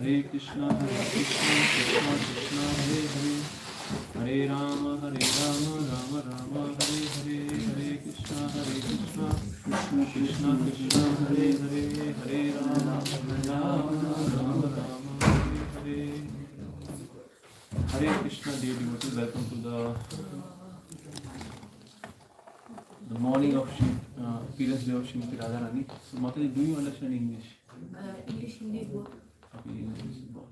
Hare Krishna, Krishna Krishna, Hare Hare, Hare Rama, Rama Rama, Hare Hare, Hare Krishna, Krishna Krishna, Hare Hare, Hare Rama, Rama Rama, Hare Hare. Hare Krishna, dear devotees, welcome to the morning of appearance day of Srimati Radharani. So, Mataji, do you understand English? English, Hindi, both. Okay, English, both.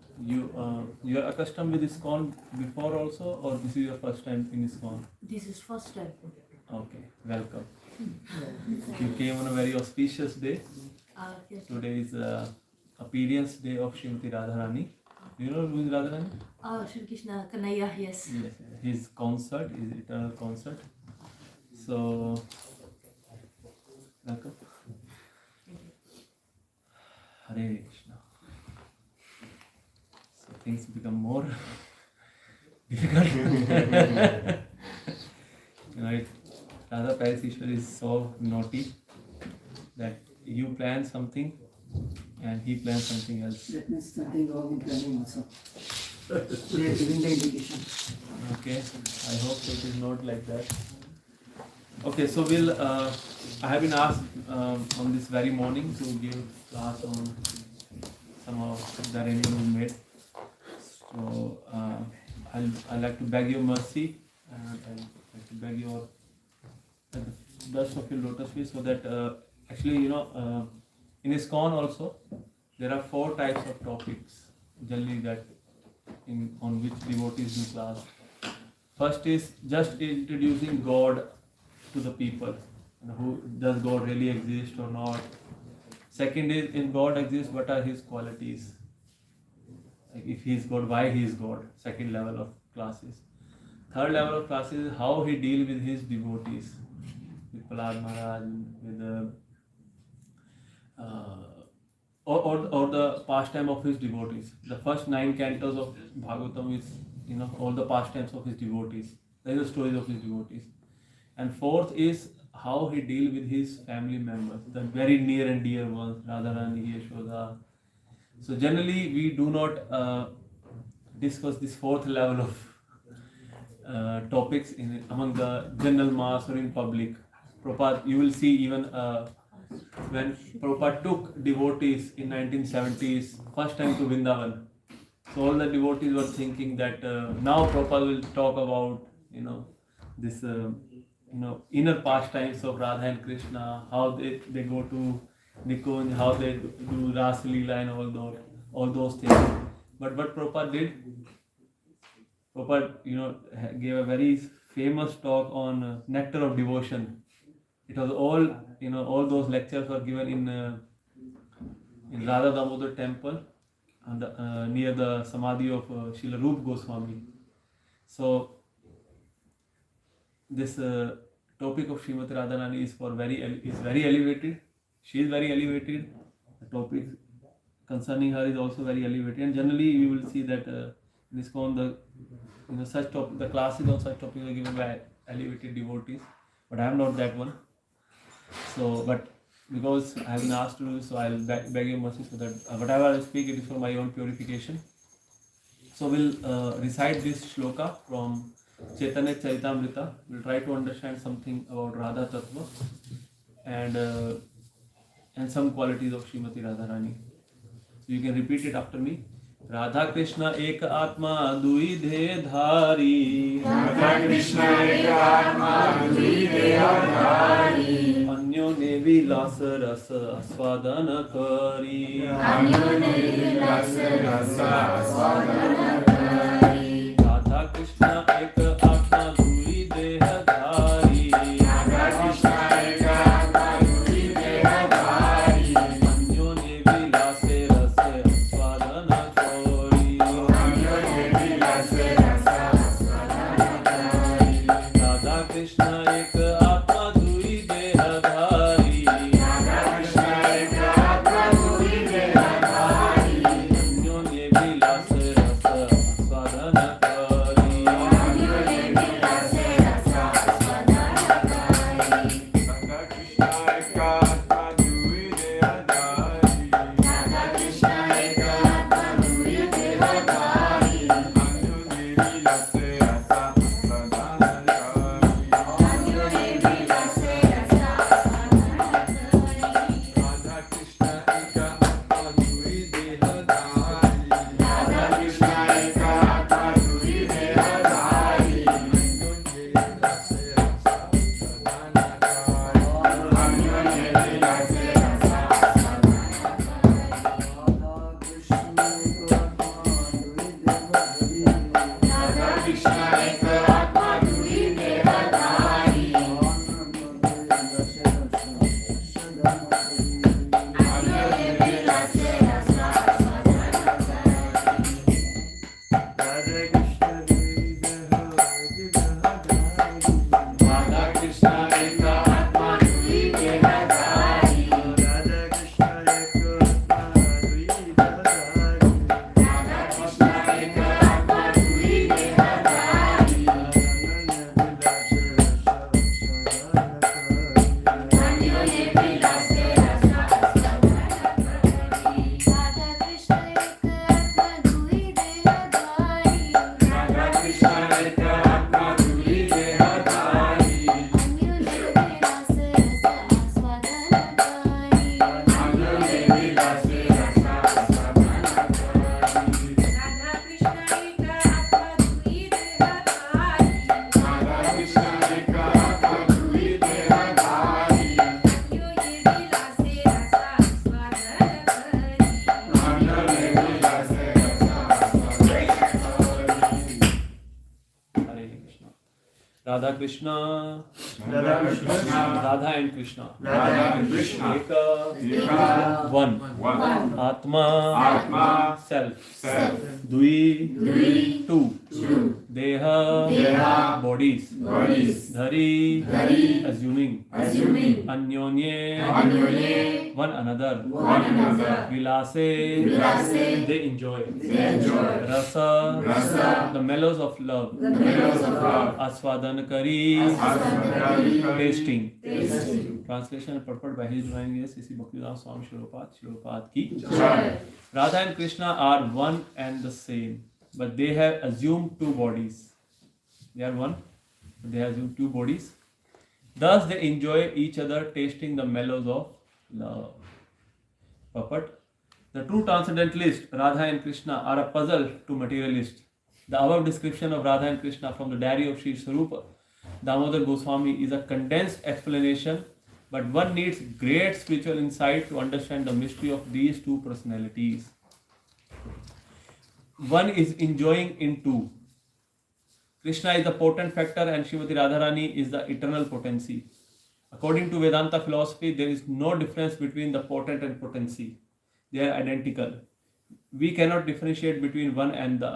You are accustomed with ISKCON before also, or this is your first time in ISKCON? This is first time. Okay, welcome. You came on a very auspicious day. Yes. Today is appearance day of Srimati Radharani. Do you know who is Radharani? Shri Krishna Kanaya, yes. Yes, his concert, his eternal concert. So, welcome. Hare Krishna. So things become more difficult. Radha Parishwar is so naughty that you plan something and he plans something else. That means something wrong in planning also. They are giving the indication. Okay, I hope it is not like that. Okay, so I have been asked on this very morning to give class on some of the arrangement we made. So I'd like to beg your mercy and I'd like to beg your dust of your lotus feet so that actually in ISKCON also there are 4 types of topics generally that on which devotees do class. First is just introducing God to the people. Who does God really exist or not? Second is, if God exists, what are his qualities? Like if he is God, why he is God? Second level of classes. Third level of classes is how he deals with his devotees, with Prahlad Maharaj, with or the pastime of his devotees. The first 9 cantos of Bhagavatam is all the pastimes of his devotees. That is the stories of his devotees. And fourth is how he deals with his family members, the very near and dear ones, Radharani, Yashoda. So generally we do not discuss this 4th level of topics among the general mass or in public. Prabhupada, you will see even when Prabhupada took devotees in 1970s, first time to Vrindavan. So all the devotees were thinking that now Prabhupada will talk about this inner pastimes of Radha and Krishna, how they go to Nikunj, how they do Rasa Leela and all those things. But what Prabhupada did, Prabhupada gave a very famous talk on nectar of devotion. It was all those lectures were given in Radha Damodar temple near the Samadhi of Srila Rupa Goswami. So this topic of Srimati Radharani is very elevated. She is very elevated. The topic concerning her is also very elevated. And generally, you will see that in ISKCON the classes on such topics are given by elevated devotees. But I am not that one. So, but because I have been asked to do so, I will beg your mercy so that whatever I speak, it is for my own purification. So we'll recite this shloka from Chaitanya Charitamrita. We'll try to understand something about Radha Tattva and some qualities of Srimati Radharani. So you can repeat it after me. Radha Krishna ek atma dui de dhari. Radha Krishna ek atma dui de dhari. Anyo ne vilas rasa aswadana kari. Anyo ne vilas rasa aswadana kari. Radha Krishna ek atma dui de dhari. Radha Krishna ek atma dui de dhari. Anyo ne vilas rasa aswadana kari. Anyo ne vilas rasa aswadana kari. Radha Krishna ek atma dui de dhari. Radha Krishna ek atma dui de dhari. Anyo ne vilas rasa aswadana kari. Anyo Radha Krishna, Radha Krishna, Radha and Krishna, Radha and Krishna, Eka, one, Atma, self, Dvi, two, Deha, bodies, Dhari, assuming, Anyonye, one another, Vilase, they enjoy, Rasa, the mellows of love, Aswadan Kari, tasting. Translation and purport by His Divine Grace, Sri Bhaktivedanta Swami Shilopad ki. Radha and Krishna are one and the same, but they have assumed two bodies. They are one, but they have assumed two bodies. Thus they enjoy each other, tasting the mellows of love. Purport. The true transcendentalist, Radha and Krishna, are a puzzle to materialists. The above description of Radha and Krishna from the diary of Sri Swarupa Damodar Goswami is a condensed explanation, but one needs great spiritual insight to understand the mystery of these two personalities. One is enjoying in two. Krishna is the potent factor and Srimati Radharani is the eternal potency. According to Vedanta philosophy, there is no difference between the potent and potency. They are identical. We cannot differentiate between one and the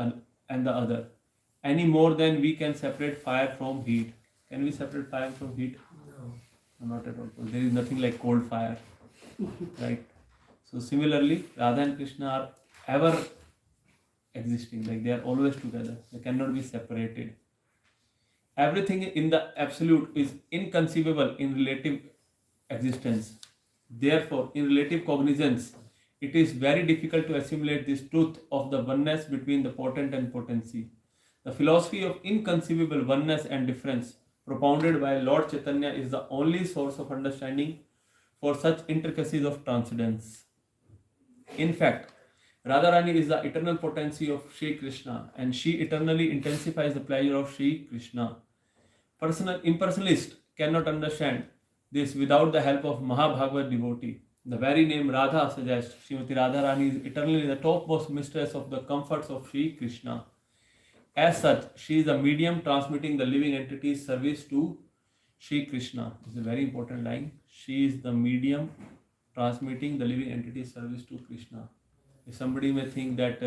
other, any more than we can separate fire from heat. Can we separate fire from heat? No, not at all. There is nothing like cold fire, right? So similarly, Radha and Krishna are ever existing, like they are always together. They cannot be separated. Everything in the absolute is inconceivable in relative existence. Therefore, in relative cognizance, it is very difficult to assimilate this truth of the oneness between the potent and potency. The philosophy of inconceivable oneness and difference propounded by Lord Chaitanya is the only source of understanding for such intricacies of transcendence. In fact, Radharani is the eternal potency of Sri Krishna, and she eternally intensifies the pleasure of Sri Krishna. Impersonalists cannot understand this without the help of Mahabhagavad devotee. The very name Radha suggests Srimati Radharani is eternally the topmost mistress of the comforts of Sri Krishna. As such, she is a medium transmitting the living entity's service to Sri Krishna. This is a very important line. She is the medium transmitting the living entity's service to Krishna. If somebody may think that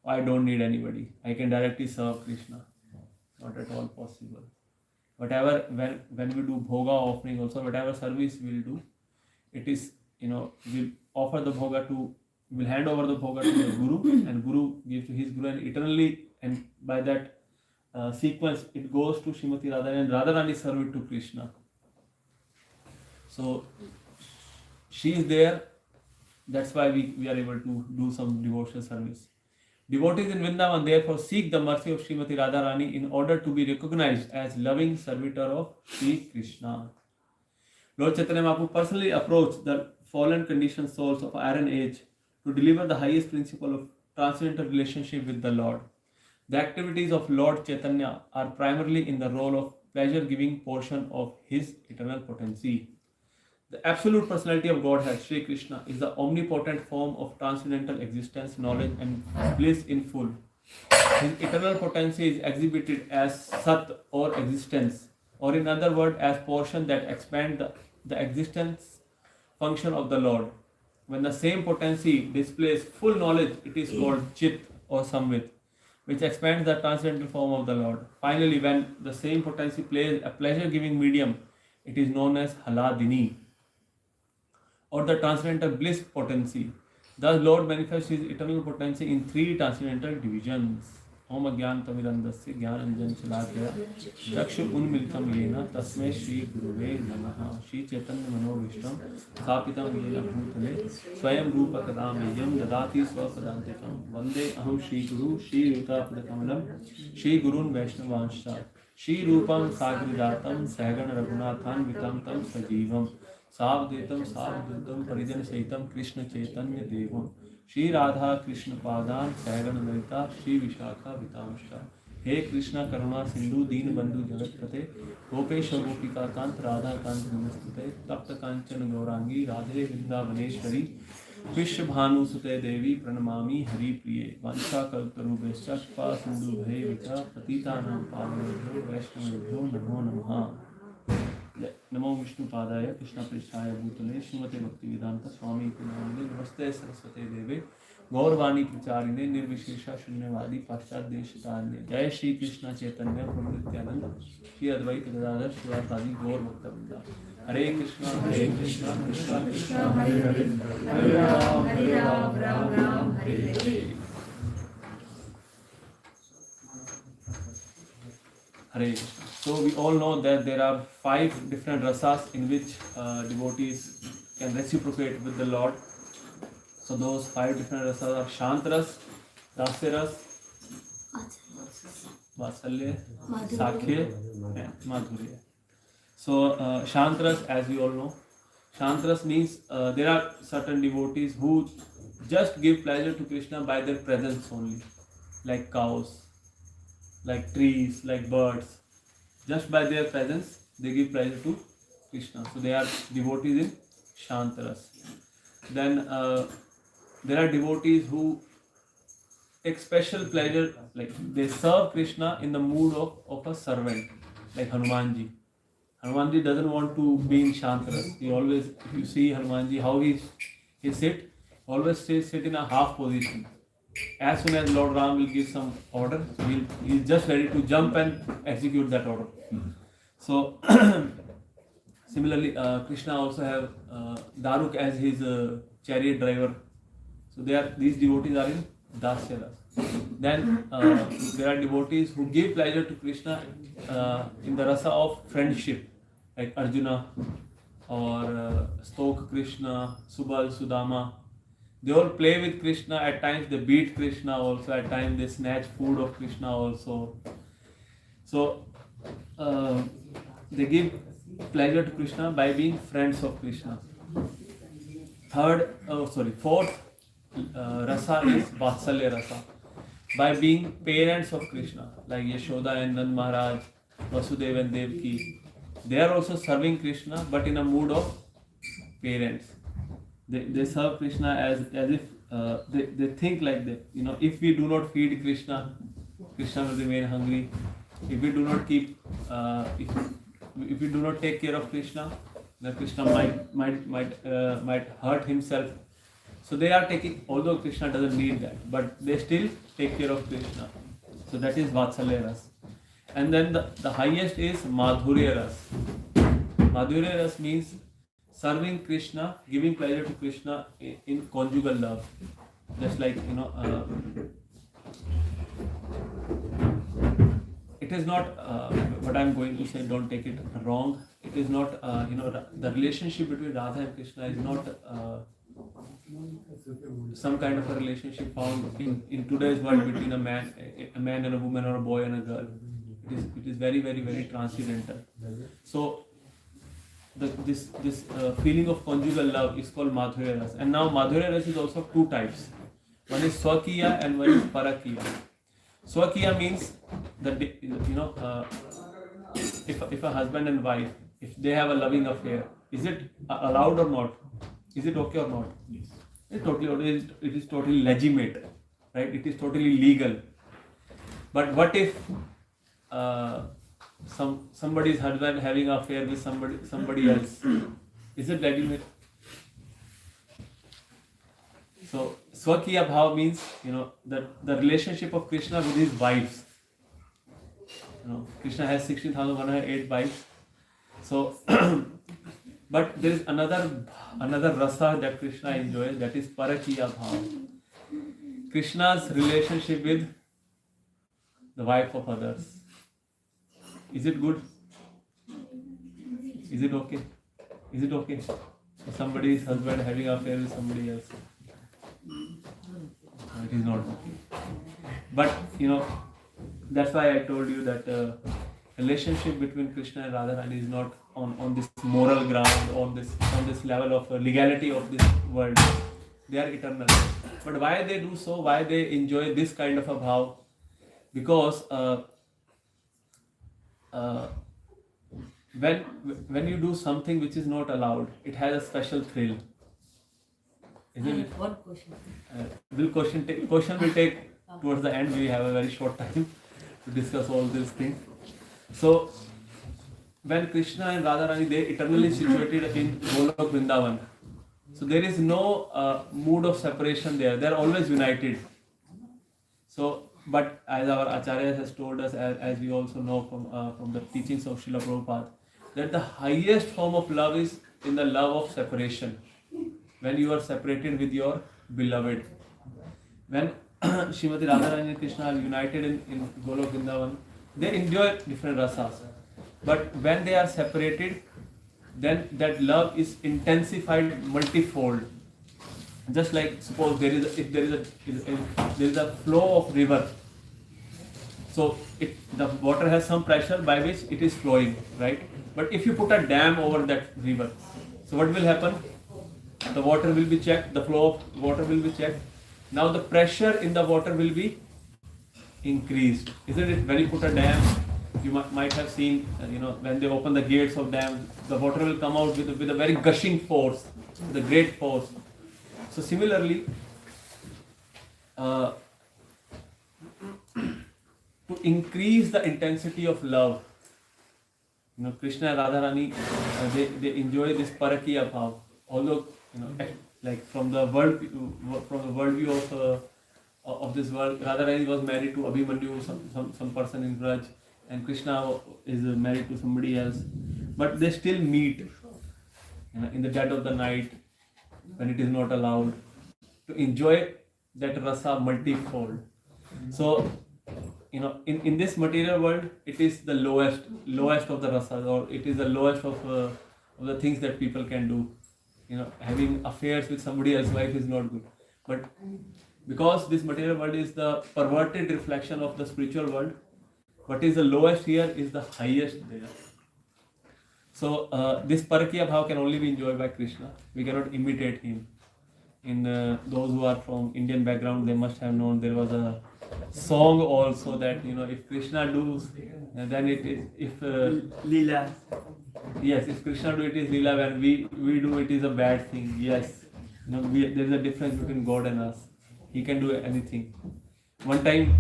I don't need anybody, I can directly serve Krishna. Not at all possible. Whatever, when we do bhoga offering also, whatever service we'll do, it is, we'll offer the bhoga to, we'll hand over the bhoga to the Guru, and Guru gives to his Guru, and eternally, and by that sequence, it goes to Srimati Radharani, and Radharani serve it to Krishna. So, she is there. That's why we are able to do some devotional service. Devotees in Vrindavan therefore seek the mercy of Srimati Radharani in order to be recognized as loving servitor of Sri Krishna. Lord Chaitanya Mahaprabhu personally approached the fallen conditioned souls of Iron Age to deliver the highest principle of transcendental relationship with the Lord. The activities of Lord Chaitanya are primarily in the role of pleasure-giving portion of his eternal potency. The absolute personality of Godhead, Sri Krishna, is the omnipotent form of transcendental existence, knowledge and bliss in full. His eternal potency is exhibited as Sat or existence, or in other words, as portion that expand the existence function of the Lord. When the same potency displays full knowledge, it is called Chit or Samvit, which expands the transcendental form of the Lord. Finally, when the same potency plays a pleasure-giving medium, it is known as Haladini, or the transcendental bliss potency. Thus, Lord manifests his eternal potency in three transcendental divisions. Om Agyan Tamirandasya Gyananjan Chalakaya Chakshu Unmilitam Yena Tasme Shri Guruve Namaha Shri Chaitanya Manovishtam Sthapitam Yena Bhutale Swayam Rupa Kadameyam Dadati Swapadantikam Vande Aham Shri Guru Shri Yuta Pradakamalam Shri Gurun Vaishnavansha Shri Rupam Sagridatam Sahagana Raghunathan Vitam Tam Sajivam Savdetam Savdutam Parijan Saitam Krishna Chaitanya Devam Shri Radha Krishna Padan Sahagana Lalita Shri Vishakha Vitamsha He Krishna Karuna Sindhu Deen Bandhu Jagat Pate Gopesha Gopika Kant Radha Kant Namastute Tapta Kanchan Gaurangi Radhe Vrindavaneshwari विश्वभानुसुते देवी प्रणमामि हरिप्रिये वंशाकल्पतरुभ्यश्च कृपासिन्धुभ्यैव च पतितानां पावनेभ्यो वैष्णवेभ्यो नमो नमः। नमो विष्णुपादाय कृष्णपृष्ठाय भूतले श्रीमते भक्तिवेदांत स्वामी नामिने नमस्ते सरस्वते देवे गौरवाणी प्रचारिणे निर्विशेषा शून्यवादी पाश्चात्यदेशतारण्ये। जय श्री कृष्ण चैतन्य प्रभु नित्यानंद श्री अद्वैत गदाधर शिवासादि गौर भक्तवृंदा। हरे कृष्णा कृष्णा कृष्णा हरे हरे, हरे Ram Ram Ram Hare Hare. Hare Krishna. So we all know that there are 5 different rasas in which devotees can reciprocate with the Lord. So those 5 different rasas are Shantaras, Dasyaras, Vatsalya, Sakhya and Madhurya. So Shantaras, as we all know, Shantaras means there are certain devotees who just give pleasure to Krishna by their presence only, like cows, like trees, like birds. Just by their presence, they give pleasure to Krishna. So they are devotees in Shantaras. Then there are devotees who take special pleasure, like they serve Krishna in the mood of a servant, like Hanumanji. Hanumanji doesn't want to be in Shantaras. He always, if you see Hanumanji, how he always sit in a half position. As soon as Lord Ram will give some order, he is just ready to jump and execute that order. So similarly, Krishna also have Daruk as his chariot driver. So these devotees are in Dasyaras. Then there are devotees who give pleasure to Krishna in the rasa of friendship, like Arjuna or Stok Krishna, Subal, Sudama. They all play with Krishna. At times they beat Krishna also. At times they snatch food of Krishna also. So they give pleasure to Krishna by being friends of Krishna. Fourth rasa is Vatsalya rasa, by being parents of Krishna, like Yashoda and Nand Maharaj, Vasudeva and Devaki. They are also serving Krishna, but in a mood of parents. They serve Krishna as if they think like that. If we do not feed Krishna, Krishna will remain hungry. If we do not if we do not take care of Krishna, then Krishna might hurt himself. So they are taking, although Krishna doesn't need that, but they still take care of Krishna. So that is Vatsalya Ras. And then the highest is Madhurya Ras. Madhurya Ras means serving Krishna, giving pleasure to Krishna in conjugal love. Just like, it is not, what I am going to say, don't take it wrong. It is not, the relationship between Radha and Krishna is not some kind of a relationship found in today's world between a man and a woman, or a boy and a girl. It is very, very, very transcendental. So this feeling of conjugal love is called Madhurya Ras. And now Madhurya Ras is also 2 types. One is Swakiya and one is Parakiya. Swakiya means that if a husband and wife, if they have a loving affair, is it allowed or not? Is it okay or not? Yes. It is totally legitimate, right? It is totally legal. But what if somebody's husband having an affair with somebody else? Is it legitimate? So Swakiya Bhav means the relationship of Krishna with his wives. Krishna has 16,108 wives. So but there is another rasa that Krishna enjoys, that is Parakiya Bhav. Krishna's relationship with the wife of others. Is it good? Is it okay? Is it okay? So somebody's husband having an affair with somebody else. It is not okay. But that's why I told you that relationship between Krishna and Radharani is not on this moral ground, on this level of legality of this world. They are eternal. But why they do so? Why they enjoy this kind of a bhav? Because when you do something which is not allowed, it has a special thrill. Isn't it? One question. Question will take towards the end. We have a very short time to discuss all these things. So, when Krishna and Radharani, they eternally situated in Golok Vrindavan. So there is no mood of separation there. They are always united. So, but as our Acharya has told us, as we also know from the teachings of Srila Prabhupada, that the highest form of love is in the love of separation. When you are separated with your beloved. When Srimati Radharani and Krishna are united in Golok Vrindavan, they enjoy different rasas. But when they are separated, then that love is intensified multifold. Just like suppose there is a flow of river. So the water has some pressure by which it is flowing, right? But if you put a dam over that river, so what will happen? The water will be checked, the flow of water will be checked. Now the pressure in the water will be increased. Isn't it? When you put a dam, you might have seen, when they open the gates of dam, the water will come out with a very gushing force, with a great force. So similarly, to increase the intensity of love, Krishna and Radharani, they enjoy this parakiya bhav. Although, like from the worldview of this world, Radharani was married to Abhimanyu, some person in Braj, and Krishna is married to somebody else. But they still meet in the dead of the night when it is not allowed to enjoy that rasa multifold. So, in this material world, it is the lowest of the rasas, or it is the lowest of the things that people can do. Having affairs with somebody else's wife is not good. But because this material world is the perverted reflection of the spiritual world, what is the lowest here is the highest there. So this parakiya bhav can only be enjoyed by Krishna. We cannot imitate him. In those who are from Indian background, they must have known there was a song also that if Krishna does, then it is if Leela. Yes, if Krishna do it is Leela, when we do it is a bad thing. Yes, there is a difference between God and us. He can do anything. One time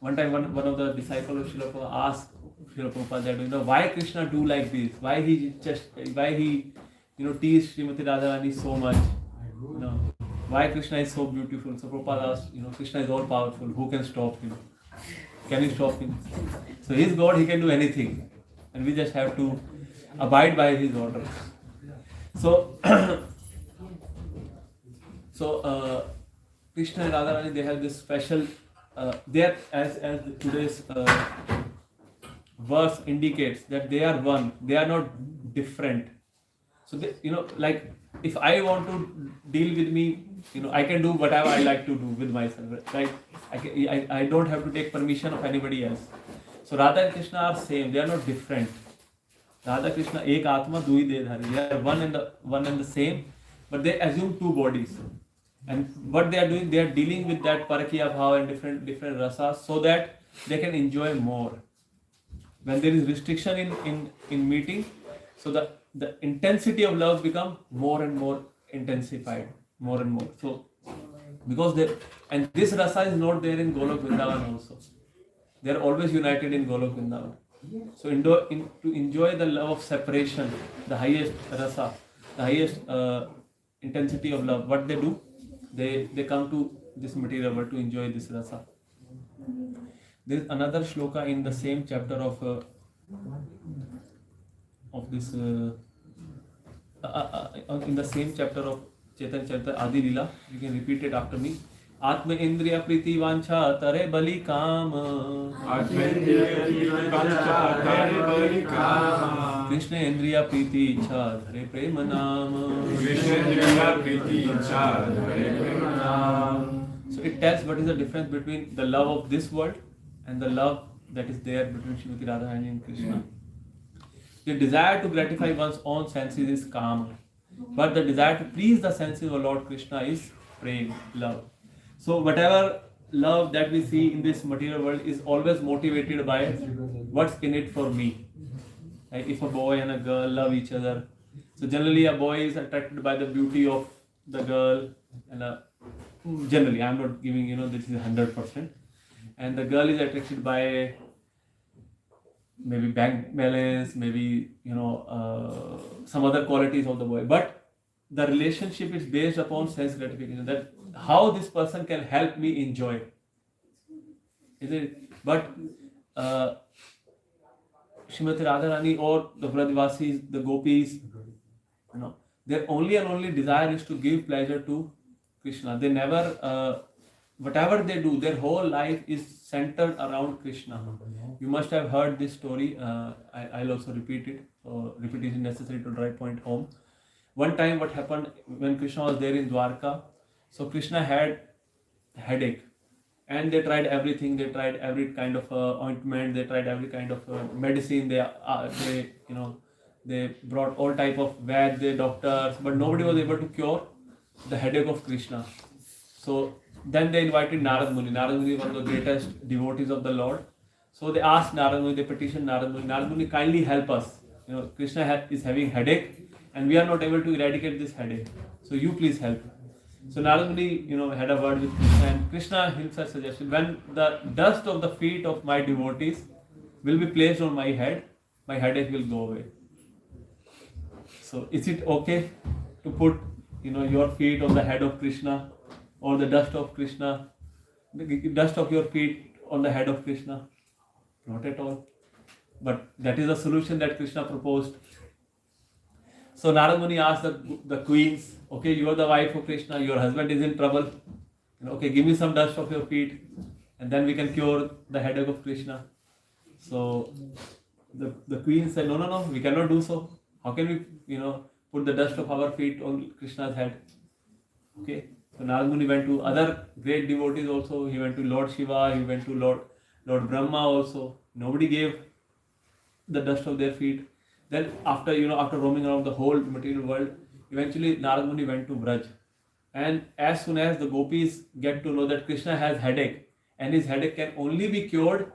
one of the disciples of Srila Prabhupada asked Srila Prabhupada that why Krishna do like this? Why he teased Srimati Radharani so much? Why Krishna is so beautiful? So Prabhupada asked, Krishna is all powerful. Who can stop him? Can you stop him? So he is God, he can do anything. And we just have to abide by his orders. So, Krishna and Radharani, they have this special, they as today's verse indicates that they are one, they are not different. So, they, like if I want to deal with me, I can do whatever I like to do with myself, right? I don't have to take permission of anybody else. So Radha and Krishna are same, they are not different. Radha Krishna ek atma dui dedhari, they are one and the same, but they assume two bodies. And what they are doing, they are dealing with that parakiya bhav and different rasas so that they can enjoy more. When there is restriction in meeting, so the intensity of love become more and more intensified, more and more. So because this rasa is not there in Golok Vrindavan also. They are always united in Golok Vrindavan. So to enjoy the love of separation, the highest rasa, the highest intensity of love, what they do? They come to this material world to enjoy this rasa. There is another shloka in the same chapter of this in the same chapter of Chaitanya Charita Adi Leela. You can repeat it after me. Atma Indriya Priti Vancha Tare Bali Kam. Atma Indriya Priti Vancha Tare Bali Kam. Krishna Indriya Priti Ichha Dhare Prema Nam. Krishna Indriya Priti Ichha Dhare Prema Nam. So it tells what is the difference between the love of this world and the love that is there between Srimati Radharani and Krishna. The desire to gratify one's own senses is calm, but the desire to please the senses of Lord Krishna is prem, love. So whatever love that we see in this material world is always motivated by what's in it for me. Like if a boy and a girl love each other, So generally a boy is attracted by the beauty of the girl, and generally I'm not giving this is 100%, and the girl is attracted by maybe bank balance, maybe some other qualities of the boy, but the relationship is based upon sense gratification, that how this person can help me enjoy, is it? But Srimati Radharani or the Brajvasis, the gopis, their only and only desire is to give pleasure to Krishna. They never, whatever they do, their whole life is centered around Krishna. You must have heard this story. I'll also repeat it. So repetition necessary to drive point home. One time, what happened when Krishna was there in Dwarka? So Krishna had headache, and they tried everything. They tried every kind of ointment. They tried every kind of medicine. They brought all type of Vaidya doctors, but nobody was able to cure the headache of Krishna. So then they invited Narad Muni. Narad Muni was one of the greatest devotees of the Lord. So they asked Narad Muni, they petitioned Narad Muni, Narad Muni, kindly help us. Krishna is having headache, and we are not able to eradicate this headache. So you please help. So Narad Muni, had a word with Krishna, and Krishna himself suggested, when the dust of the feet of my devotees will be placed on my head, my headache will go away. So is it okay to put, your feet on the head of Krishna, or the dust of Krishna, the dust of your feet on the head of Krishna? Not at all. But that is the solution that Krishna proposed. So Narad Muni asked the queens, okay, you are the wife of Krishna, your husband is in trouble. Okay, give me some dust of your feet, and then we can cure the headache of Krishna. So the queen said, no, we cannot do so. How can we, put the dust of our feet on Krishna's head? Okay. So Narad Muni went to other great devotees also. He went to Lord Shiva, he went to Lord Brahma also. Nobody gave the dust of their feet. Then after roaming around the whole material world, eventually Narad Muni went to Braj. And as soon as the gopis get to know that Krishna has headache, and his headache can only be cured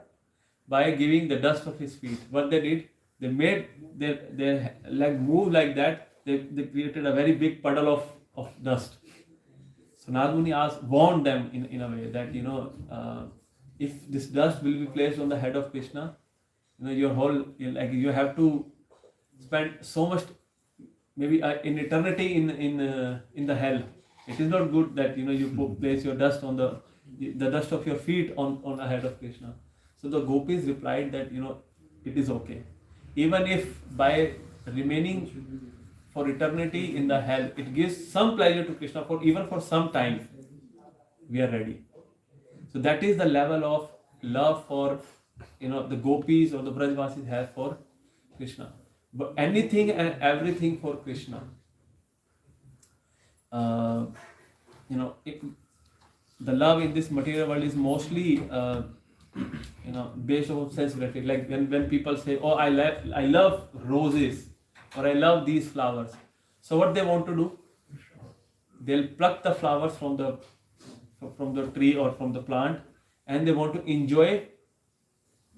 by giving the dust of his feet, what they did, they made their leg move like that. They created a very big puddle of dust. So Narad Muni warned them in a way that if this dust will be placed on the head of Krishna, your whole, you have to spend so much, maybe in eternity in the hell. It is not good that you place your dust on the dust of your feet on the head of Krishna. So the gopis replied that it is okay, even if by remaining for eternity in the hell, it gives some pleasure to Krishna even for some time, we are ready. So that is the level of love for the gopis or the Brajvasis have for Krishna. But anything and everything for Krishna. The love in this material world is mostly based on sense gratification. Like when people say, oh, I love roses, or I love these flowers. So what they want to do? They'll pluck the flowers from the tree or from the plant, and they want to enjoy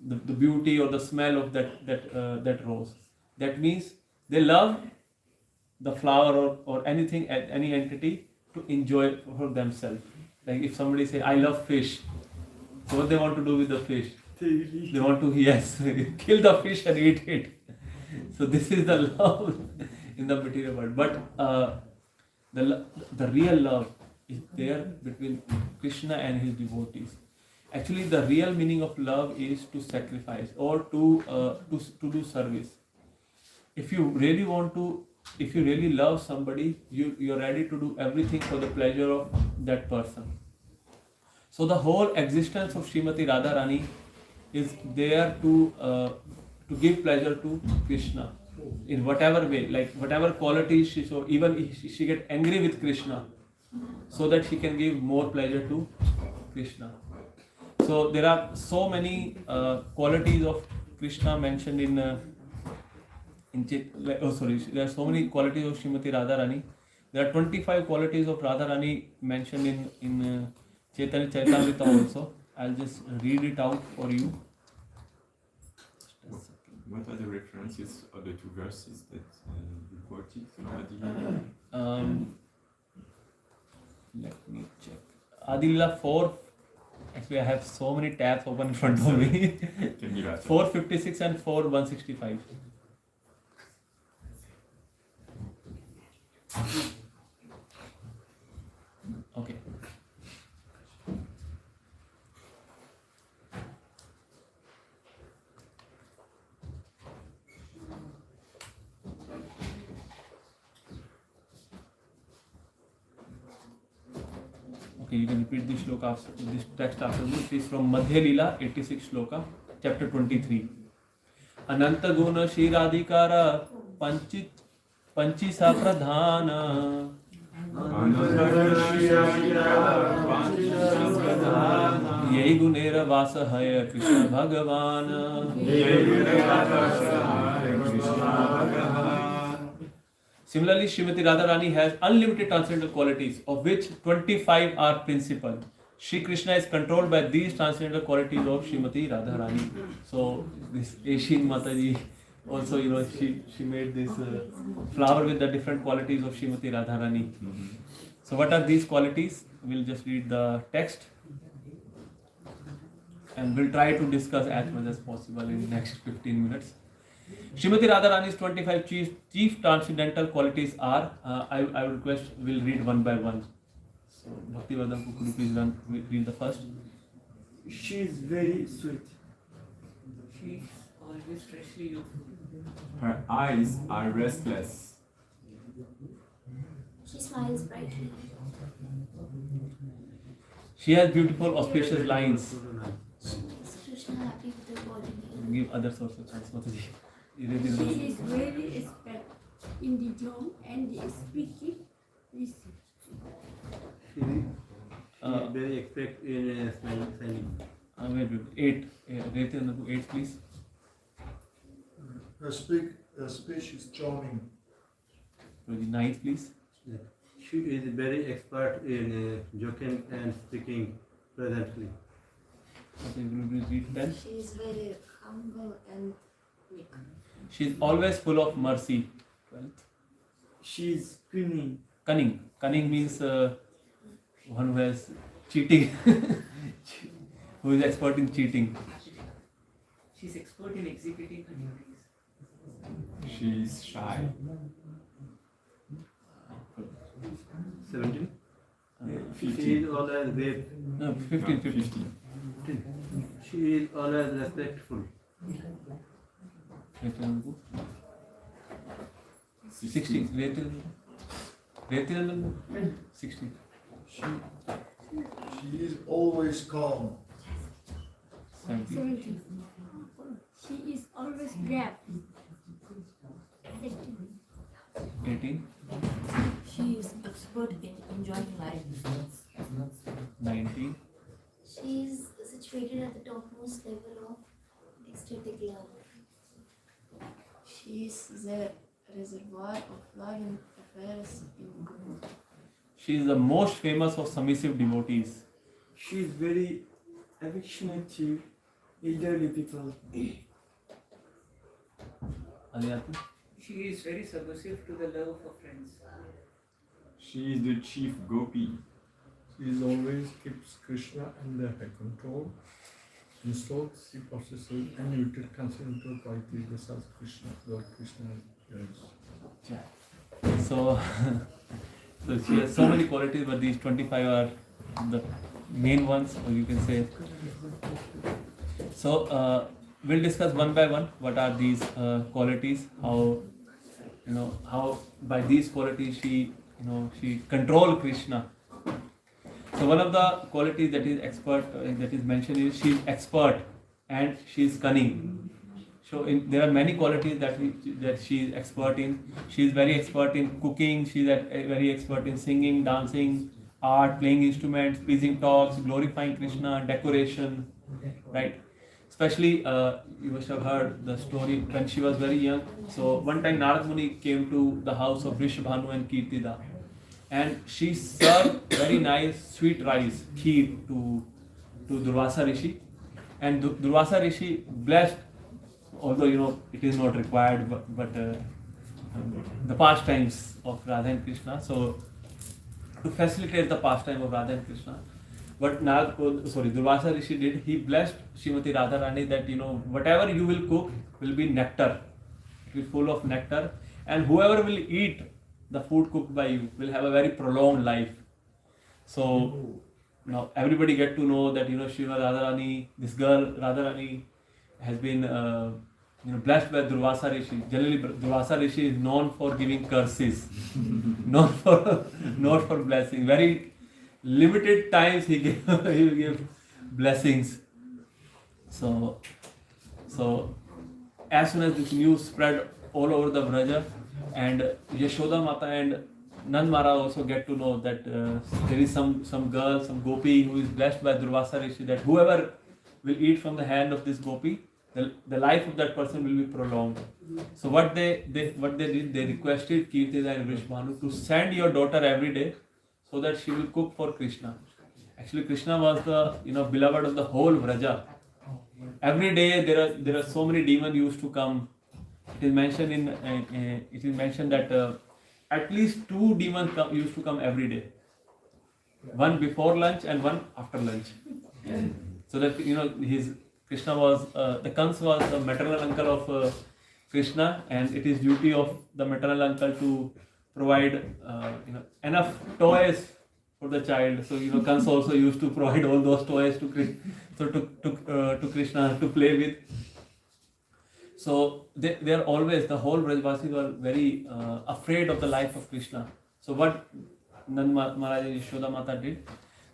the beauty or the smell of that rose. That means they love the flower or anything, any entity, to enjoy for themselves. Like if somebody say, I love fish, so what they want to do with the fish? They want to, kill the fish and eat it. So this is the love in the material world. But the real love is there between Krishna and his devotees. Actually, the real meaning of love is to sacrifice or to do service. If you really love somebody, you're ready to do everything for the pleasure of that person. So the whole existence of Srimati Radharani is there to give pleasure to Krishna in whatever way, like whatever qualities she shows. Even if she get angry with Krishna, so that she can give more pleasure to Krishna. So there are so many qualities of Krishna mentioned there are so many qualities of Srimati Radharani. There are 25 qualities of Radharani mentioned in Chaitanya Charitamrita also. I'll just read it out for you. Just a second. What are the references of the two verses that you quoted from Adi? Let me check. Adi Lila 4. Actually, I have so many tabs open in front of me. Can you write 456 and 4165. Okay. Okay, you can repeat this shloka after this text after me. It is from Madhya Lila 86 shloka, chapter 23. Ananta guna shiradhikara panchi sa pradhana यही गुणेर वास है कृष्ण भगवान Similarly, Srimati Radharani has unlimited transcendental qualities, of which 25 are principal. Shri Krishna is controlled by these transcendental qualities of Srimati Radharani. So, this Asian Mataji also, she made this flower with the different qualities of Srimati Radharani. So, what are these qualities? We'll just read the text. And we'll try to discuss as much as possible in the next 15 minutes. Srimati Radharani's 25 chief transcendental qualities are, I would request we'll read one by one. So, Bhaktivardhan, could you please read the first? She is very sweet. She is always freshly youthful. Her eyes are restless. She smiles brightly. She has beautiful, auspicious lines. Makes Krishna happy with her body. Give others also chance, Mataji. She is very expert in the tone and the speaking. She is very expert in signing. Wait. 8, please. Her speech is charming. 9, please. She is very expert in joking and speaking pleasantly. Okay, will you read 10? She is very humble and meek. She is always full of mercy. 12. She is cunning. Cunning. Cunning means one who has cheating, who is expert in cheating. She is expert in executing her duties. She is shy. 17. She 15. is always brave. No, 15. She is always respectful. 16. 16. She is always calm. 17. 17. She is always grave. 18. She is expert in enjoying life. 19. She is situated at the topmost level of ecstatic love. She is the reservoir of loving affairs in good. She is the most famous of submissive devotees. She is very affectionate to elderly people. Adiyati? She is very submissive to the love of her friends. She is the chief gopi. She is always keeps Krishna under her control. In so she possesses unlimited transcendental qualities besides Krishna, Lord Krishna is. So, so she has so many qualities, but these 25 are the main ones, or you can say. So, we'll discuss one by one what are these qualities, how by these qualities she control Krishna. So one of the qualities that is that is mentioned is she is expert and she is cunning. So there are many qualities that she is expert in. She is very expert in cooking. She is very expert in singing, dancing, art, playing instruments, pleasing talks, glorifying Krishna, decoration, right? Especially you must have heard the story when she was very young. So one time Narad Muni came to the house of Rishabhanu and Kirtida, and she served very nice sweet rice, kheer to Durvasa Rishi, and Durvasa Rishi blessed although it is not required, but the pastimes of Radha and Krishna. So to facilitate the pastime of Radha and Krishna, what Durvasa Rishi did, he blessed Srimati Radharani that whatever you will cook will be nectar. It will be full of nectar, and whoever will eat the food cooked by you will have a very prolonged life. So now everybody get to know that Srimati Radharani, this girl Radharani, has been blessed by Durvasa Rishi. Generally, Durvasa Rishi is known for giving curses, not for blessing. Very limited times he will give blessings. So as soon as this news spread all over the Vraja, and Yashoda Mata and Nand Maharaj also get to know that there is some girl, some gopi who is blessed by Durvasa Rishi, that whoever will eat from the hand of this gopi, the life of that person will be prolonged. So what they did, they requested Kirtida and Vrishbhanu to send your daughter every day so that she will cook for Krishna. Actually, Krishna was the beloved of the whole Vraja. Every day there are so many demons used to come. It is mentioned that at least 2 demons used to come every day. One before lunch and one after lunch. So that Krishna was the Kans was the maternal uncle of Krishna, and it is duty of the maternal uncle to provide enough toys for the child. So Kans also used to provide all those toys to Krishna to play with. So they are always, the whole Brajvasis were very afraid of the life of Krishna. So what Nand Maharaj and Yashoda Mata did,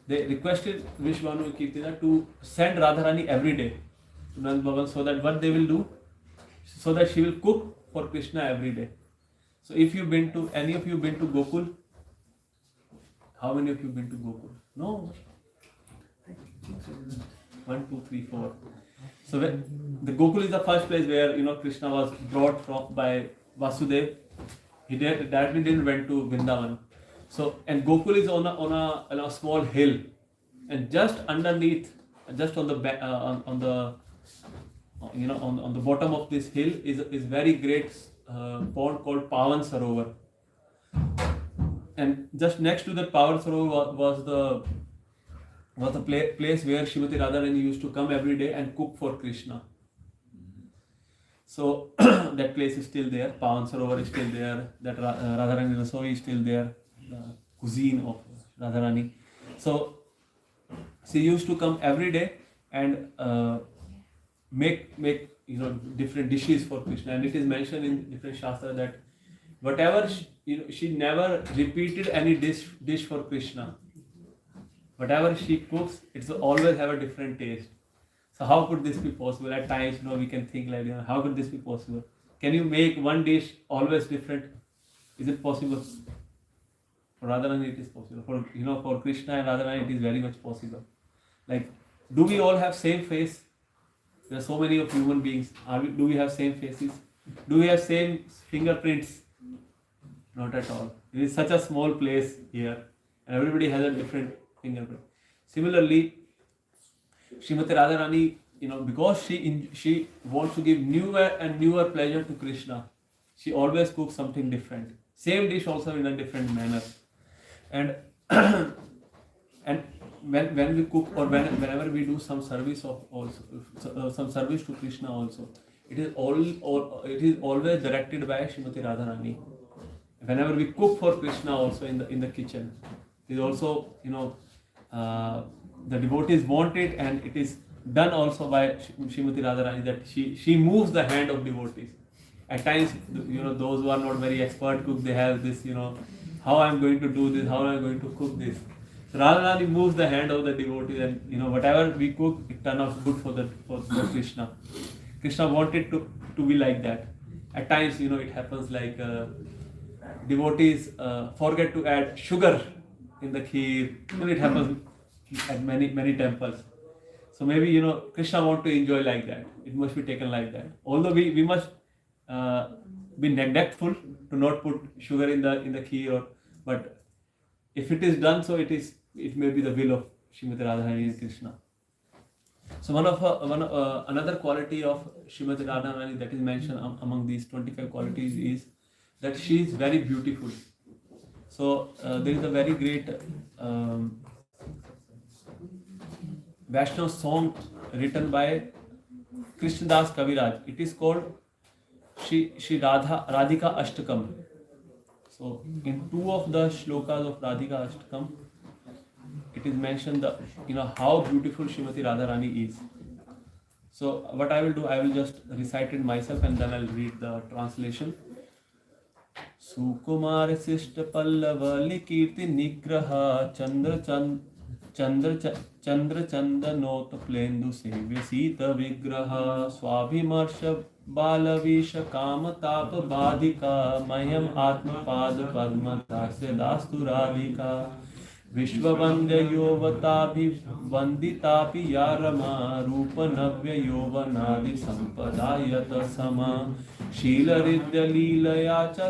they requested Vishwanu and Kirtida to send Radharani every day to Nand Bhavan, so that what they will do, so that she will cook for Krishna every day. So if you've been to, any of you been to Gokul? How many of you been to Gokul? No? 1, 2, 3, 4. So the Gokul is the first place where Krishna was brought from by Vasudev. He directly didn't went to Vrindavan. So, and Gokul is on a small hill, and just underneath, just on the bottom of this hill is very great pond called Pavan Sarovar. And just next to that Pavan Sarovar was the place where Srimati Radharani used to come every day and cook for Krishna. So that place is still there. Pavan Sarovar is still there. That Radharani Rasoi is still there. The cuisine of Radharani. So she used to come every day and make different dishes for Krishna. And it is mentioned in different shastra that whatever she never repeated any dish for Krishna. Whatever she cooks, it's always have a different taste. So how could this be possible? At times, we can think like, how could this be possible? Can you make one dish always different? Is it possible? For Radharani, it is possible. For Krishna and Radharani, it is very much possible. Like, do we all have same face? There are so many of human beings. Do we have same faces? Do we have same fingerprints? Not at all. It is such a small place here, and everybody has a different fingerprint. Similarly, Srimati Radharani, because she wants to give newer and newer pleasure to Krishna, she always cooks something different. Same dish also in a different manner. And when we cook, or whenever we do some service some service to Krishna also, it is always directed by Srimati Radharani. Whenever we cook for Krishna also in the kitchen, it is also the devotees want it, and it is done also by Srimati Radharani, that she moves the hand of devotees. At times, those who are not very expert cook, they have this, how I am going to do this, how I am going to cook this. So Radharani moves the hand of the devotees, and whatever we cook, it turns out good for Krishna. Krishna wanted to be like that. At times, it happens like devotees forget to add sugar in the kheer. It happens at many temples. So maybe Krishna want to enjoy like that. It must be taken like that. Although we must be neglectful to not put sugar in the kheer, but if it is done, so it may be the will of Srimati Radharani and Krishna. So another quality of Srimati Radharani that is mentioned among these 25 qualities is that she is very beautiful. So there is a very great Vaishnav song written by Krishnadas Kaviraj. It is called Shri Radhika Ashtakam. So in two of the shlokas of Radhika Ashtakam, it is mentioned how beautiful Srimati Radharani is. So what I will do, I will just recite it myself and then I'll read the translation. सुकुमार शिष्ट पल्लव लिकीर्ति निग्रह चंद्र चंदनोत प्लेन्दु सेव्य शीत विग्रह स्वाभिमर्श बालवीश काम ताप बाधिका मह्यम आत्मपाद पद्म दास्य दास्तु राधिका विश्ववन्द्य यौवताभिवन्दितापि या रमा रूप नव्य यौवनादि संपदायत समा शीलहृदय लीलया च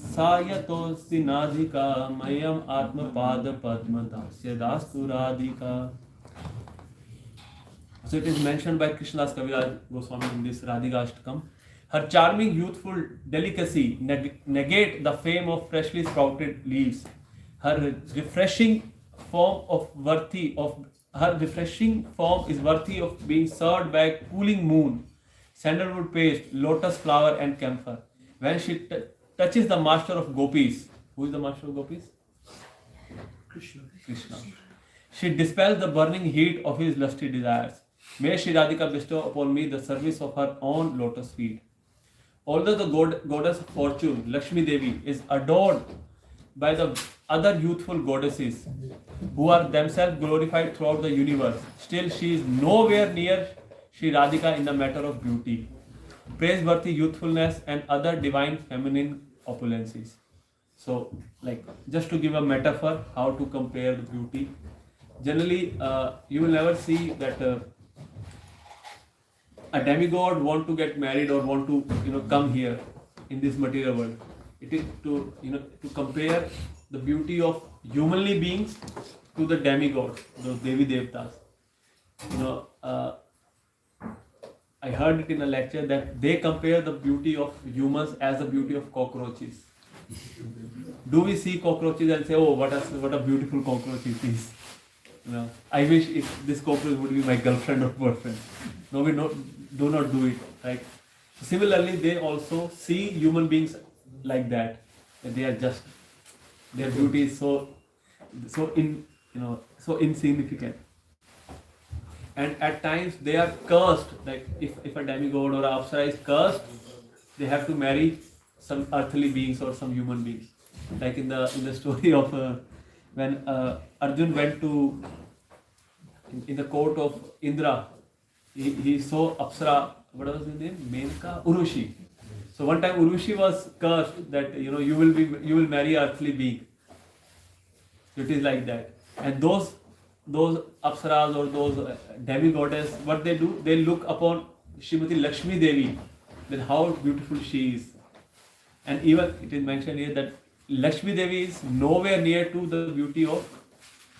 सायतोस्ति नाधिका मह्यम आत्मपाद पद्म दास्य दास्तु Radhika. So it is mentioned by Krishnadas Kaviraj Goswami in this Radhika Ashtakam. Her charming youthful delicacy negate the fame of freshly sprouted leaves. Her refreshing form is worthy of being served by a cooling moon, sandalwood paste, lotus flower and camphor. When she touches the master of gopis, who is the master of gopis? Krishna. She dispels the burning heat of his lusty desires. May Shri Radhika bestow upon me the service of her own lotus feet. Although the goddess of fortune, Lakshmi Devi, is adored by the other youthful goddesses who are themselves glorified throughout the universe, still she is nowhere near Shri Radhika in the matter of beauty, praiseworthy youthfulness and other divine feminine opulences. So, just to give a metaphor how to compare the beauty, generally you will never see that a demigod want to get married or want to come here in this material world. It is to compare the beauty of humanly beings to the demigods, those Devi Devtas. I heard it in a lecture that they compare the beauty of humans as the beauty of cockroaches. Do we see cockroaches and say, "Oh, what a beautiful cockroach it is"? I wish this cockroach would be my girlfriend or boyfriend. No, we do not do it. Right? Similarly, they also see human beings like that they are just, their beauty is so insignificant. And at times they are cursed. Like if a demigod or a apsara is cursed, they have to marry some earthly beings or some human beings. Like in the story of when Arjun went to in the court of Indra, he saw apsara. What was his name? Menka, Urushi. So one time Urushi was cursed that you will marry an earthly being. So it is like that. And those apsaras or those demigoddess, what they do, they look upon Srimati Lakshmi Devi, then how beautiful she is. And even it is mentioned here that Lakshmi Devi is nowhere near to the beauty of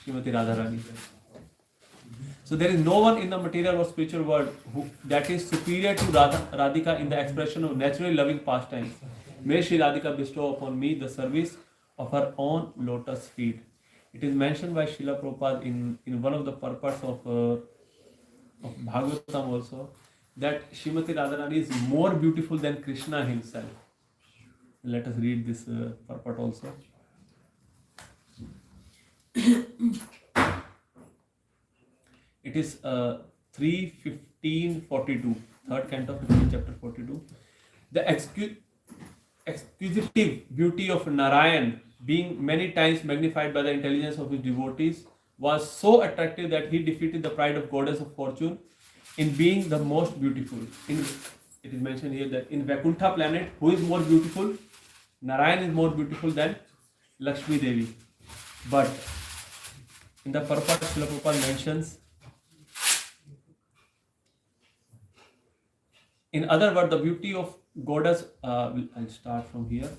Srimati Radharani. So there is no one in the material or spiritual world that is superior to Radhika in the expression of naturally loving pastimes. May Shri Radhika bestow upon me the service of her own lotus feet. It is mentioned by Srila Prabhupada in one of the purports of Bhagavatam also, that Srimati Radharani is more beautiful than Krishna himself. Let us read this purport also. It is 3:15:42, third canto, 15th chapter 42. The exquisite beauty of Narayan, being many times magnified by the intelligence of his devotees, was so attractive that he defeated the pride of goddess of fortune in being the most beautiful. It is mentioned here that in Vaikuntha planet, who is more beautiful? Narayan is more beautiful than Lakshmi Devi. But in the purport, Srila Prabhupada mentions, in other words, the beauty of goddess, I'll start from here.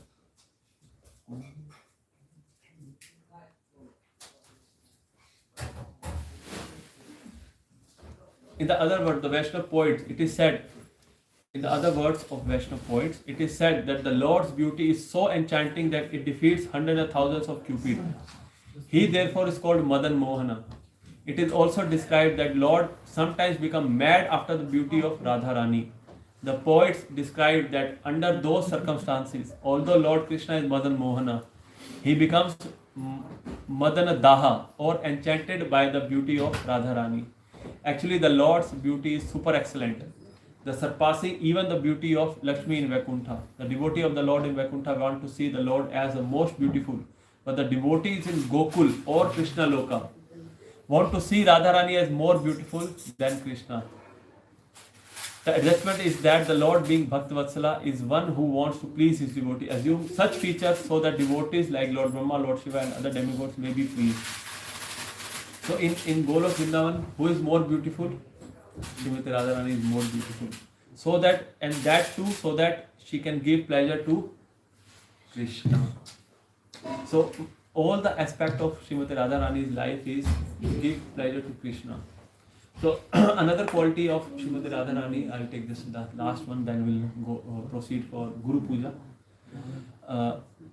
in the other words, the Vaishnava poets, it is said, in the other words of Vaishnava poets, it is said that the Lord's beauty is so enchanting that it defeats hundreds of thousands of Cupid. He therefore is called Madan Mohana. It is also described that Lord sometimes become mad after the beauty of Radharani. The poets describe that under those circumstances, although Lord Krishna is Madan Mohana, he becomes Madana Daha or enchanted by the beauty of Radharani. Actually, the Lord's beauty is super excellent, the surpassing even the beauty of Lakshmi in Vaikuntha. The devotee of the Lord in Vaikuntha want to see the Lord as the most beautiful, but the devotees in Gokul or Krishna Loka want to see Radharani as more beautiful than Krishna. The adjustment is that the Lord, being Bhaktavatsala, is one who wants to please his devotee. Assume such features so that devotees like Lord Brahma, Lord Shiva and other demigods may be pleased. So in Golok Vrindavan, who is more beautiful? Srimati Radharani is more beautiful. So that, and that too, so that she can give pleasure to Krishna. So all the aspect of Srimati Radharani's life is to give pleasure to Krishna. So another quality of Srimati Radharani, I'll take this the last one, then we'll go proceed for Guru Puja.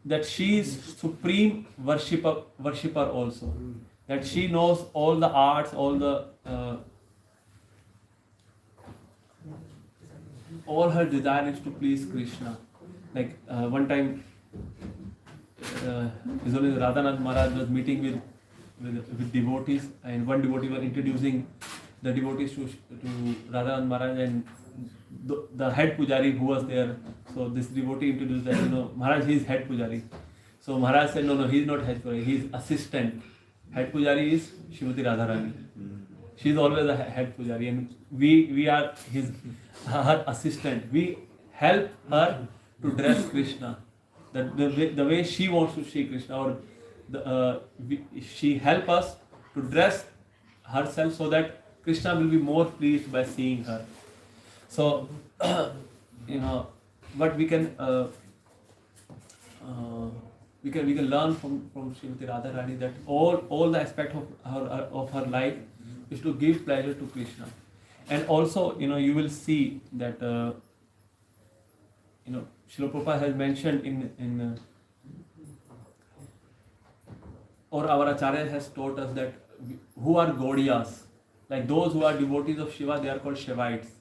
That she is supreme worshipper also. That she knows all the arts, all her desire is to please Krishna. Like one time, His Holiness Radhanath Maharaj was meeting with devotees, and one devotee was introducing the devotees to Radhanath Maharaj, and the head pujari who was there. So this devotee introduced that, Maharaj, he is head pujari. So Maharaj said, no, he is not head pujari, he is assistant. Head pujari is Srimati Radharani. She is always a head pujari, and we are her assistant. We help her to dress Krishna the way she wants to see Krishna, or she help us to dress herself so that Krishna will be more pleased by seeing her. So what we can learn from Srimati Radharani, that all the aspect of her life is to give pleasure to Krishna. And also, you will see that Srila Prabhupada has mentioned in or our Acharya has taught us that who are Gaudiyas, like those who are devotees of Shiva, they are called Shivites.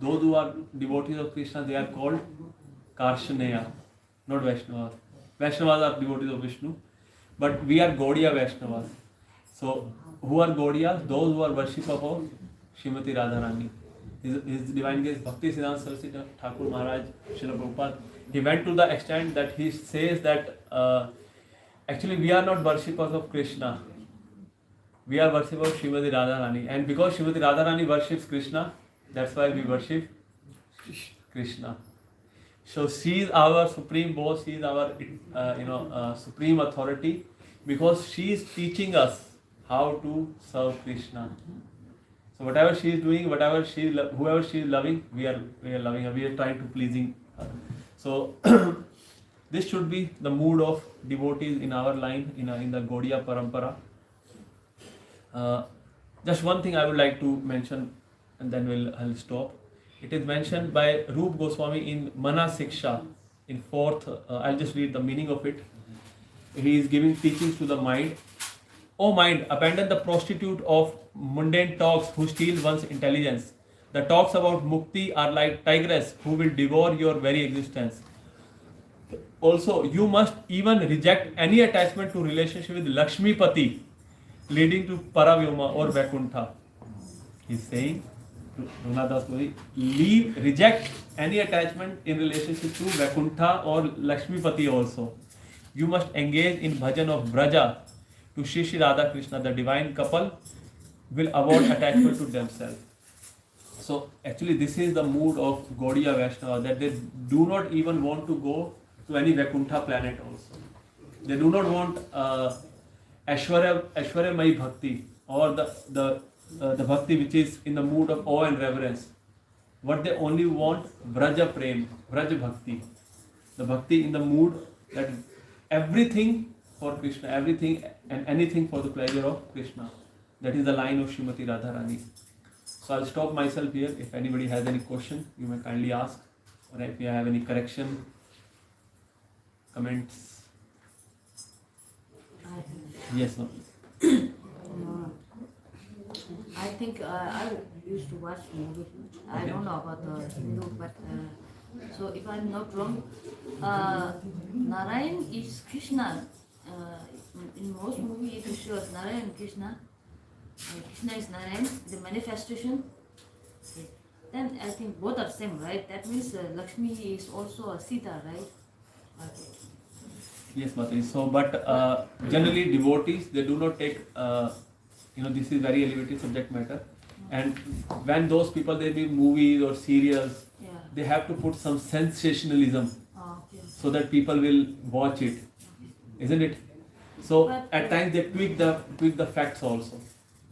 Those who are devotees of Krishna, they are called Karshaneya, not Vaishnavas. Vaishnavas are devotees of Vishnu, but we are Gaudiya Vaishnavas. So, who are Gaudiyas? Those who are worshippers of Srimati Radharani. His Divine Grace Bhakti Siddhanta Saraswati Thakur Maharaj, Srila Prabhupada, he went to the extent that he says that actually we are not worshippers of Krishna. We are worshippers of Srimati Radharani. And because Srimati Radharani worships Krishna, that's why we worship Krishna. So she is our supreme boss, she is our supreme authority, because she is teaching us how to serve Krishna. So whatever she is doing, whoever she is loving, we are loving her. We are trying to pleasing her. So this should be the mood of devotees in our line, in the Gaudiya Parampara. Just one thing I would like to mention, and then I'll stop. It is mentioned by Rup Goswami in Mana Siksha, in 4th. I'll just read the meaning of it. He is giving teachings to the mind. O mind, abandon the prostitute of mundane talks who steal one's intelligence. The talks about mukti are like tigress who will devour your very existence. Also, you must even reject any attachment to relationship with Lakshmi Pati, leading to Paravyoma or Vaikuntha. He is saying to Raghunath Das, reject any attachment in relationship to Vaikuntha or Lakshmi Pati also. You must engage in bhajan of Braja to Shri Shri Radha Krishna. The divine couple will avoid attachment to themselves. So actually this is the mood of Gaudiya Vaishnava, that they do not even want to go to any Vaikuntha planet also. They do not want Aishwarya-mayi Bhakti, or the Bhakti which is in the mood of awe and reverence. What they only want, Braja Prem, Braja Bhakti. The Bhakti in the mood that everything for Krishna, everything and anything for the pleasure of Krishna. That is the line of Srimati Radharani. So I'll stop myself here. If anybody has any question, you may kindly ask, or if you have any correction, comments. Yes, no. I think I used to watch movie. I Okay. don't know about the Hindu, but so if I'm not wrong, Narayan is Krishna. In most movies it shows Narayan and Krishna. Krishna is Narayan, the manifestation. Okay. Then I think both are same, right? That means Lakshmi is also a Sita, right? Okay. Yes, Mataji. So, but generally devotees, they do not take, this is very elevated subject matter. And when those people, they make movies or serials, Yeah. they have to put some sensationalism Okay. so that people will watch it, isn't it? So But, at times they tweak the facts also.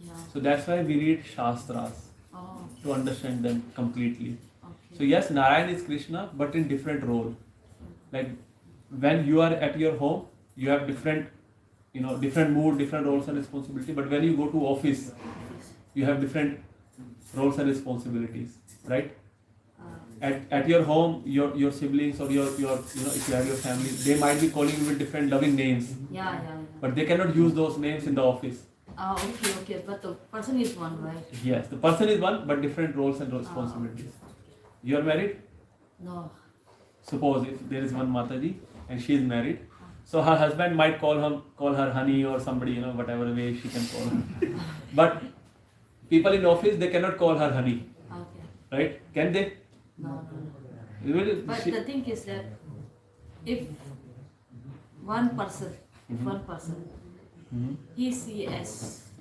Yeah. So that's why we read Shastras Oh. to understand them completely. Okay. So yes, Narayan is Krishna, but in different role. Like when you are at your home, you have different mood, different roles and responsibility. But when you go to office, you have different roles and responsibilities, right? At your home, your siblings or your if you have your family, they might be calling you with different loving names, Yeah. but they cannot use those names in the office. Okay. But the person is one, right? Yes, the person is one, but different roles and responsibilities. You are married? No. Suppose if there is one Mataji and she is married, so her husband might call her honey or somebody, whatever way she can call her. But people in office, they cannot call her honey, Okay. right? Can they? No. But She- the thing is that if one person, Mhm. he see as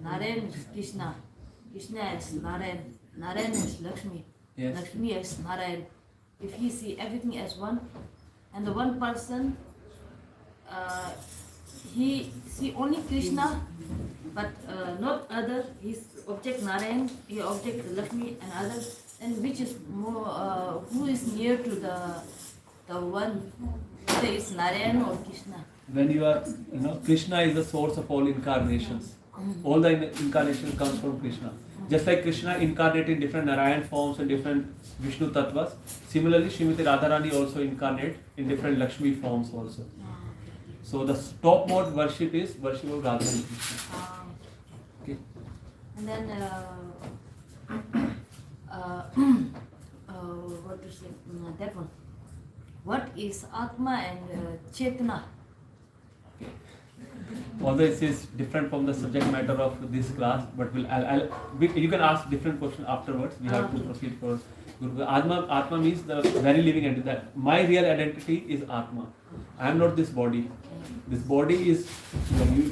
Narayan is Krishna, Krishna as Narayan, Narayan is Lakshmi, Yes. Lakshmi as Narayan. If he see everything as one, and the one person, he see only Krishna, but not other. His object Narayan, he object Lakshmi and others. And which is more, who is near to the one, whether it's Narayan or Krishna? When you are, Krishna is the source of all incarnations. All the incarnation comes from Krishna. Just like Krishna incarnated in different Narayan forms and different Vishnu tattvas, similarly Srimati Radharani also incarnate in different Lakshmi forms also. So the topmost worship is worship of Radha and Krishna. Okay. And then, what to say? That one. What is Atma and Chetna? Although it is different from the subject matter of this class, but you can ask different questions afterwards. We have to proceed for Guru. Atma means the very living entity. That my real identity is Atma. I am not this body. This body is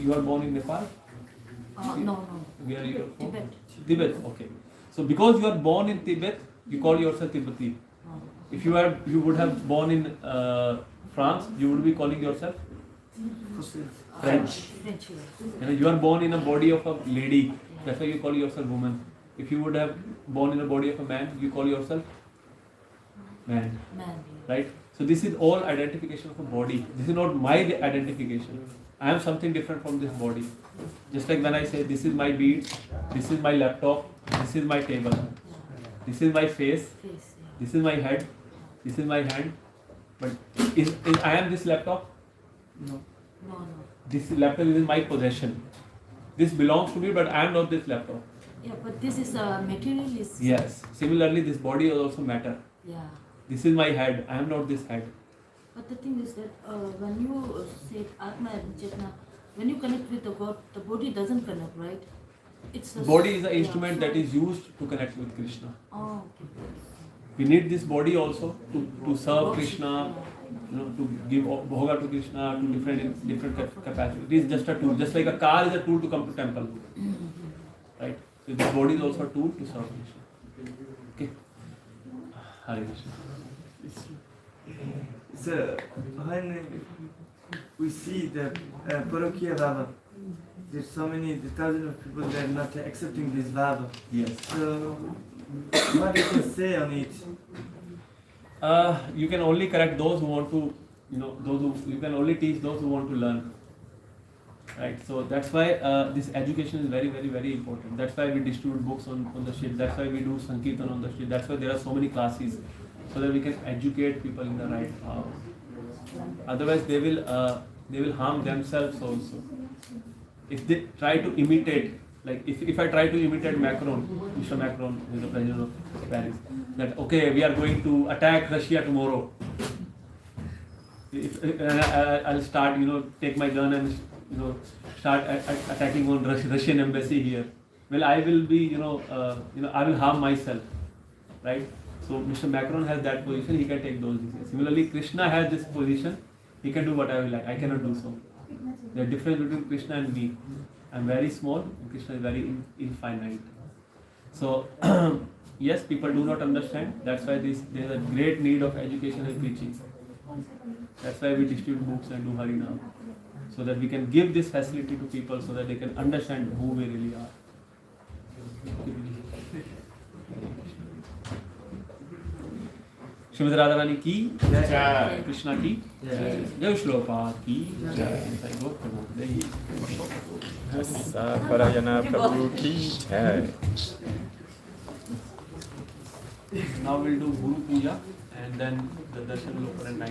you are born in Nepal. No. Where are you from? Tibet. Tibet. Okay. So because you are born in Tibet, you call yourself Tibetan. If you would have born in France, you would be calling yourself French. French. You are born in a body of a lady, that's why you call yourself woman. If you would have born in a body of a man, you call yourself man. Right? So this is all identification of a body. This is not my identification. I am something different from this body. Just like when I say this is my bead, this is my laptop, this is my table, this is my face, this is my head, this is my hand. But is I am this laptop? No. This laptop is my possession. This belongs to me, but I am not this laptop. Yeah, but this is a materialist. Yes. Similarly, this body is also matter. Yeah. This is my head. I am not this head. But the thing is that when you say Atma and Chetna, when you connect with the God, the body doesn't connect, right? It's a Body is the instrument that is used to connect with Krishna. Oh, okay. We need this body also to serve Krishna, to give bhoga to Krishna, to different capacity. It is just a tool. Just like a car is a tool to come to temple, right? So this body is also a tool to serve Krishna. Okay. Hare Krishna. So when we see the Parokiya Baba, there's so many thousands of people that are not accepting this Baba. Yes. So what do you can say on it? You can only correct those who want to, you can only teach those who want to learn. Right, so that's why this education is very, very, very important. That's why we distribute books on the street. That's why we do Sankirtan on the street. That's why there are so many classes, so that we can educate people in the right path. Otherwise, they will harm themselves also. If they try to imitate, like if I try to imitate Macron, Mr. Macron, who is the president of Paris, that okay, we are going to attack Russia tomorrow. I'll start, take my gun and start attacking on Russian embassy here. Well, I will be, I will harm myself, right? So Mr. Macron has that position; he can take those decisions. Similarly, Krishna has this position; he can do whatever he like. I cannot do so. The difference between Krishna and me: I'm very small, and Krishna is very infinite. So yes, people do not understand. That's why there is a great need of education and preaching. That's why we distribute books and do Harinam, so that we can give this facility to people, so that they can understand who we really are. Shrimati Radharani ki Jai, Krishna ki Jai, Jai Shlopa ki Jai, Rasa-Parayana Prabhu ki Jai. Now we'll do Guru Puja, and then the darshan will open at 9.